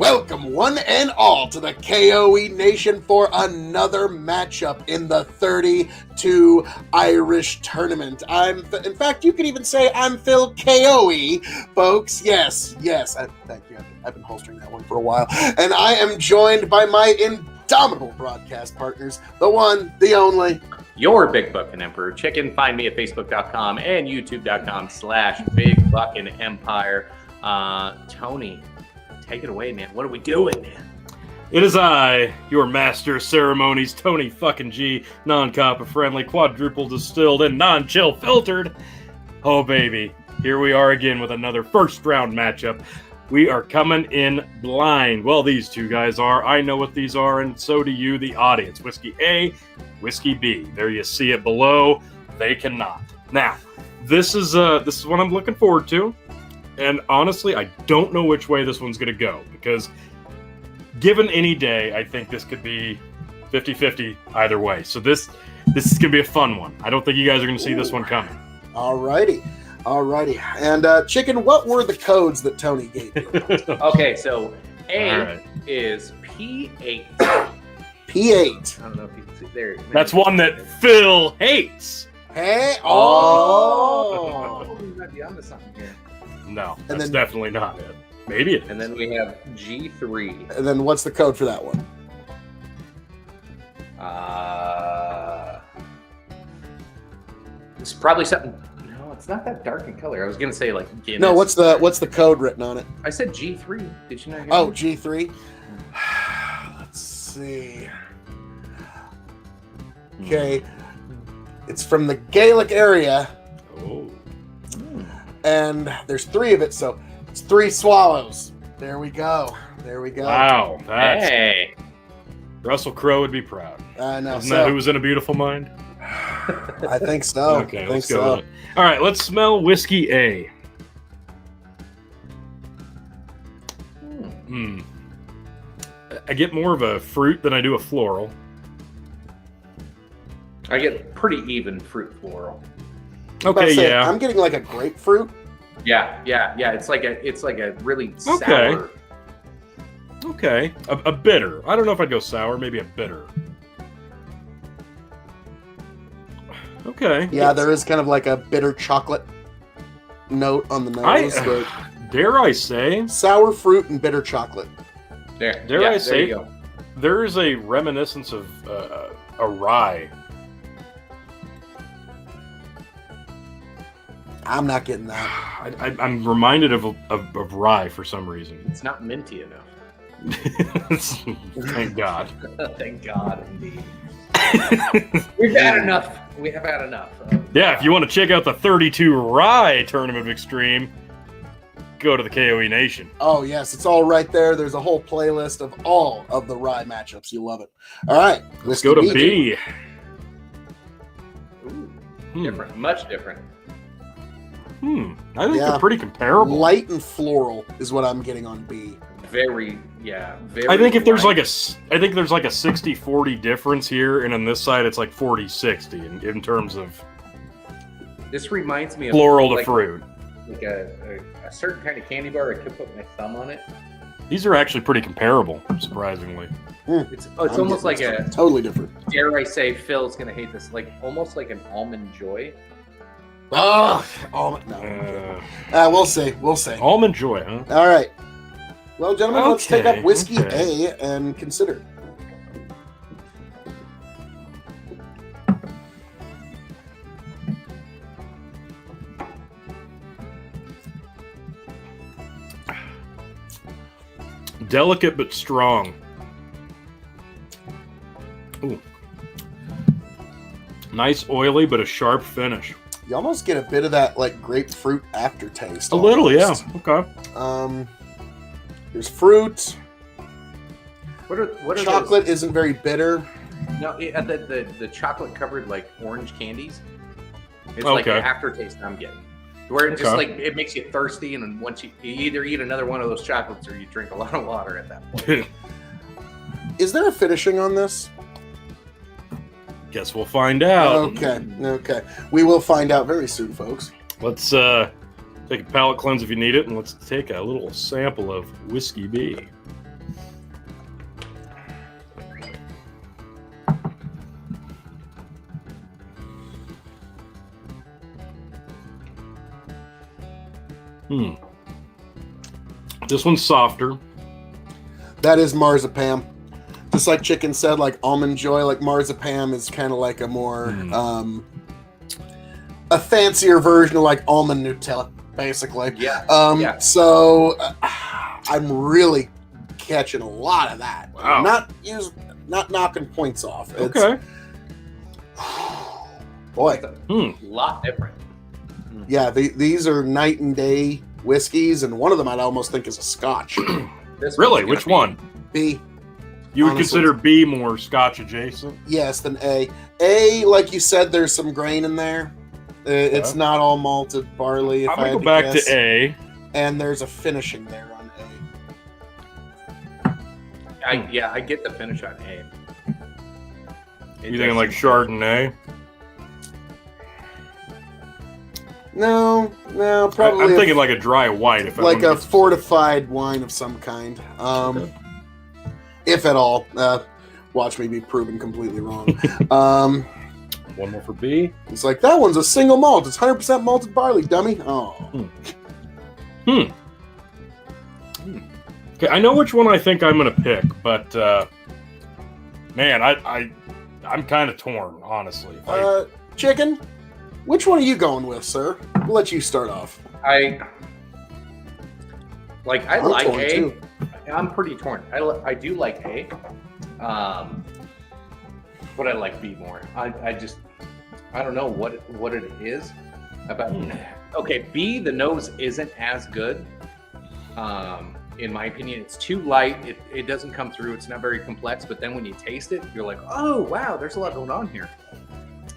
Welcome, one and all, to the K.O.E. Nation for another matchup in the 32 Irish Tournament. In fact, you could even say I'm Phil K.O.E., folks. Yes. Thank you. I've been holstering that one for a while. And I am joined by my indomitable broadcast partners, the one, the only, your Big Buckin' Emperor Chicken. Find me at facebook.com and youtube.com/BigBuckinEmpire. Tony, take it away, man. What are we doing, man? It is I, your master of ceremonies, Tony fucking G, non-copper friendly, quadruple distilled, and non-chill filtered. Oh, baby. Here we are again with another first round matchup. We are coming in blind. Well, these two guys are. I know what these are, and so do you, the audience. Whiskey A, Whiskey B. There you see it below. They cannot. Now, this is what I'm looking forward to. And honestly, I don't know which way this one's going to go, because given any day, I think this could be 50-50 either way. So this is going to be a fun one. I don't think you guys are going to see this one coming. Alrighty. And Chicken, what were the codes that Tony gave you? Okay, so A is P8. P8. I don't know if you can see there. That's one that Phil hates. Hey, Oh, you might be onto something here. No, that's definitely not it. Maybe it is. And then we have G3. And then what's the code for that one? It's probably something. No, it's not that dark in color. I was gonna say like Guinness. No, what's the code written on it? I said G3. Did you not hear Oh, me? G3. Let's see. Okay, it's from the Gaelic area. Oh. And there's 3 of it, so it's 3 swallows. There we go. Wow. Hey. Russell Crowe would be proud. I know. Isn't that Who Was in a Beautiful Mind? I think so. Okay, let's go with it. All right, let's smell Whiskey A. I get more of a fruit than I do a floral. I get pretty even fruit floral. Okay, yeah. I'm getting like a grapefruit. Yeah. It's like a really sour. Okay. A bitter. I don't know if I'd go sour. Maybe a bitter. Okay. Yeah, there is kind of like a bitter chocolate note on the nose. Dare I say? Sour fruit and bitter chocolate. Dare I say? There you go. There is a reminiscence of a rye. I'm not getting that. I'm reminded of rye for some reason. It's not minty enough. Thank God. Thank God, indeed. We have had enough. Yeah, if you want to check out the 32 Rye Tournament of Extreme, go to the K.O.E. Nation. Oh, yes, it's all right there. There's a whole playlist of all of the Rye matchups. You love it. All right, let's go to B. Ooh, different, much different. I think they're pretty comparable. Light and floral is what I'm getting on B. Very. I think if there's like a 60-40 difference here, and on this side it's like 40-60 in terms of. This reminds me of floral to fruit. Like a certain kind of candy bar. I could put my thumb on it. These are actually pretty comparable, surprisingly. It's almost like a totally different. Dare I say, Phil's gonna hate this. Like almost like an Almond Joy. Oh, almond. No. We'll see. Almond Joy, huh? All right. Well, gentlemen, let's take up Whiskey A and consider. Delicate but strong. Ooh. Nice oily but a sharp finish. You almost get a bit of that like grapefruit aftertaste. A little, yeah. Okay. There's fruit. What are chocolate those? Isn't very bitter. No, the chocolate covered like orange candies. It's like the aftertaste I'm getting, where it just like it makes you thirsty, and then once you either eat another one of those chocolates or you drink a lot of water at that point. Is there a finishing on this? Guess we'll find out. Okay. We will find out very soon, folks. Let's take a palate cleanse if you need it, and let's take a little sample of Whiskey B. This one's softer. That is marzipan. Just like Chicken said, like Almond Joy, like marzipan is kind of like a more, a fancier version of like almond Nutella, basically. Yeah. So I'm really catching a lot of that. Wow. Not knocking points off. Okay. Boy. A lot different. Yeah, these are night and day whiskeys, and one of them I'd almost think is a Scotch. Really? Which one? B. You would Honestly. consider B more Scotch adjacent? Yes, than A. A, like you said, there's some grain in there. It's not all malted barley. I'm going to go back to A. And there's a finishing there on A. I get the finish on A. You thinking like Chardonnay? No, probably. I'm thinking like a dry white. If like a fortified wine of some kind. If at all. Watch me be proven completely wrong. One more for B. It's like, that one's a single malt. It's 100% malted barley, dummy. Oh. Okay, I know which one I think I'm going to pick, but man, I'm kind of torn, honestly. Chicken, which one are you going with, sir? We'll let you start off. I like A. Too. I'm pretty torn. I do like A, but I like B more. I don't know what it is about. Okay, B, the nose isn't as good. In my opinion, it's too light. It doesn't come through. It's not very complex. But then when you taste it, you're like, oh wow, there's a lot going on here.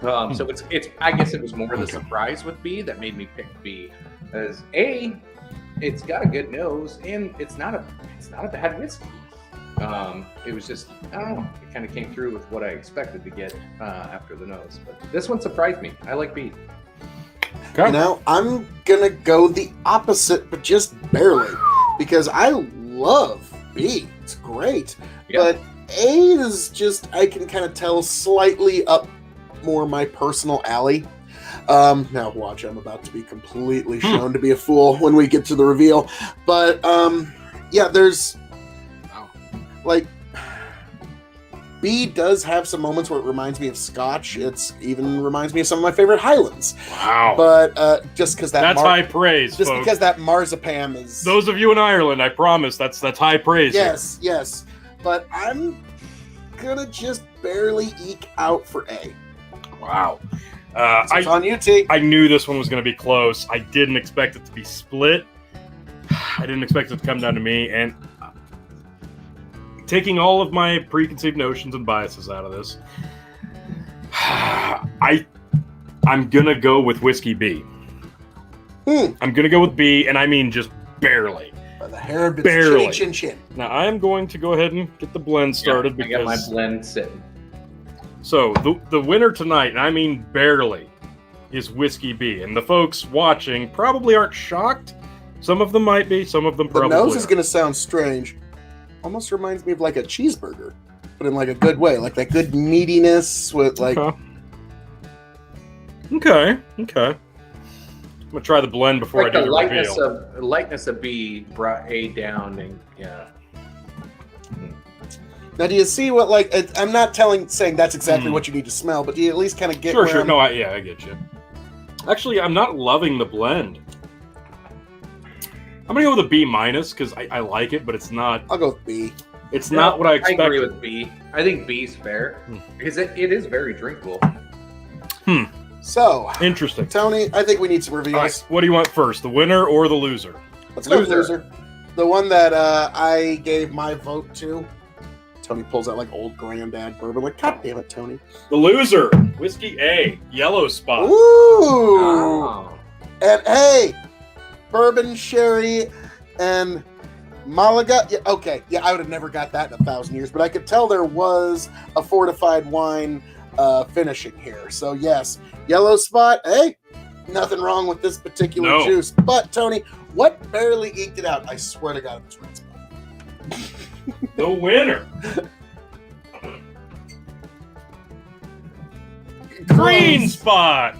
So it's. I guess it was more the surprise with B that made me pick B. As A, it's got a good nose and it's not a bad whiskey. It was just, I don't know, it kind of came through with what I expected to get after the nose. But this one surprised me. I like B. Okay. Now, I'm gonna go the opposite, but just barely, because I love B. It's great. Yeah. But A is just, I can kind of tell, slightly up more my personal alley. Now watch, I'm about to be completely shown to be a fool when we get to the reveal. But yeah, there's like, B does have some moments where it reminds me of Scotch. It's even reminds me of some of my favorite Highlands. Wow. But just because that's high praise, just folks. because that marzipan is, those of you in Ireland, I promise that's high praise. yes, yes. But I'm gonna just barely eke out for A. Wow. So it's on you, T. I knew this one was going to be close. I didn't expect it to be split. I didn't expect it to come down to me. And taking all of my preconceived notions and biases out of this, I'm going to go with Whiskey B. I'm going to go with B, and I mean just barely. By the hair of its Barely. chin, chin. Now, I am going to go ahead and get the blend started I got my blend sitting. So, the winner tonight, and I mean barely, is Whiskey B. And the folks watching probably aren't shocked. Some of them might be, some of them probably The nose is aren't. going to sound strange. Almost reminds me of like a cheeseburger, but in like a good way. Like that good meatiness with like... Okay. I'm going to try the blend before Like I do the the reveal. lightness of B brought A down, and yeah. Now, do you see what, like, I'm not saying that's exactly what you need to smell, but do you at least kind of get Sure. No, I get you. Actually, I'm not loving the blend. I'm going to go with a B minus because I like it, but it's not... I'll go with B. It's not what I expected. I agree with B. I think B's fair because it is very drinkable. So, interesting. Tony, I think we need some reveals. Right, what do you want first, the winner or the loser? Let's go with loser. The one that I gave my vote to. Tony pulls out like old granddad bourbon. Like, God damn it, Tony. The loser, Whiskey A, Yellow Spot. Ooh! Oh. And hey, bourbon, sherry, and Malaga. Yeah, okay, yeah, I would have never got that in 1,000 years, but I could tell there was a fortified wine finishing here. So yes, Yellow Spot. Hey, nothing wrong with this particular juice. But Tony, what barely eked it out? I swear to God, it was Red Spot. The winner, Green Spot.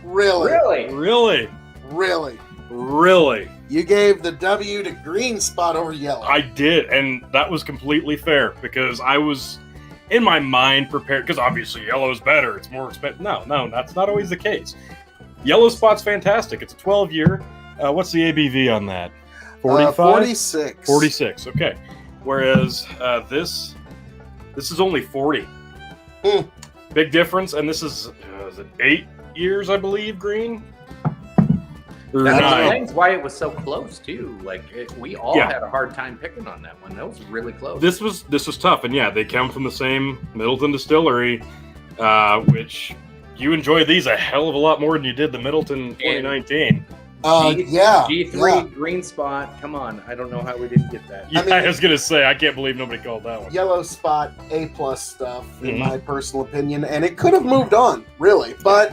Really? Really? Really? Really? Really? You gave the W to green spot over yellow. I did, and that was completely fair because I was in my mind prepared, because obviously yellow is better, it's more expensive. No, that's not always the case. Yellow spot's fantastic. It's a 12-year. What's the ABV on that? 45? 46. 46, okay. Whereas this is only 40. Big difference, and this is it 8 years, I believe, green? Or that 9. explains why it was so close, too. Like, we all had a hard time picking on that one. That was really close. This was tough, and yeah, they come from the same Middleton distillery, which you enjoy these a hell of a lot more than you did the Middleton 2019. G3 green spot. Come on, I don't know how we didn't get that. Yeah, I was gonna say I can't believe nobody called that one. Yellow spot, A+ stuff, in my personal opinion, and it could have moved on, really. But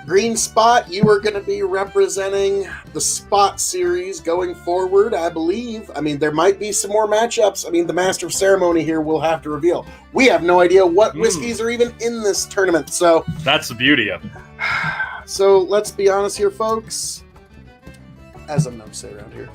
green spot, you are going to be representing the Spot series going forward, I believe. I mean, there might be some more matchups. I mean, the Master of Ceremony here will have to reveal. We have no idea what whiskeys are even in this tournament, so that's the beauty of it. So let's be honest here, folks. As I'm known to say around here.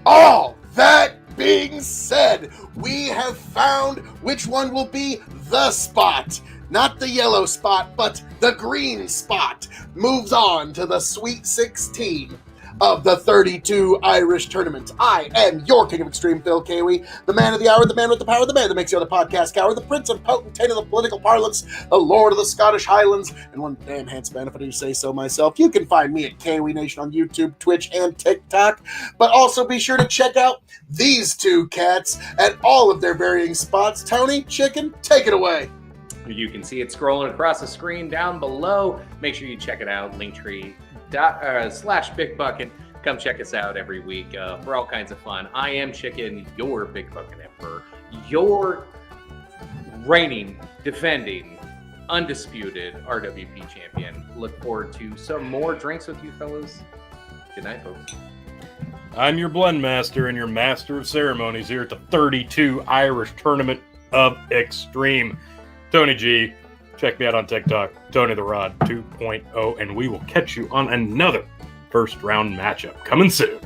All that being said, we have found which one will be the spot. Not the yellow spot, but the green spot moves on to the Sweet 16 of the 32 Irish Tournament. I am your King of Extreme, Phil K.O.E., the man of the hour, the man with the power, the man that makes the other podcast cower, the prince and potentate of the political parlance, the lord of the Scottish Highlands, and one damn handsome man, if I do say so myself. You can find me at K.O.E Nation on YouTube, Twitch, and TikTok, but also be sure to check out these two cats at all of their varying spots. Tony, Chicken, take it away. You can see it scrolling across the screen down below. Make sure you check it out, linktr.ee/Big Bucket. Come check us out every week for all kinds of fun. I am Chicken, your Big Bucket Emperor, your reigning, defending, undisputed RWP champion. Look forward to some more drinks with you fellas. Good night, folks. I'm your Blend Master and your Master of Ceremonies here at the 32 Irish Tournament of Extreme. Tony G. Check me out on TikTok, Tony the Rod 2.0, and we will catch you on another first round matchup coming soon.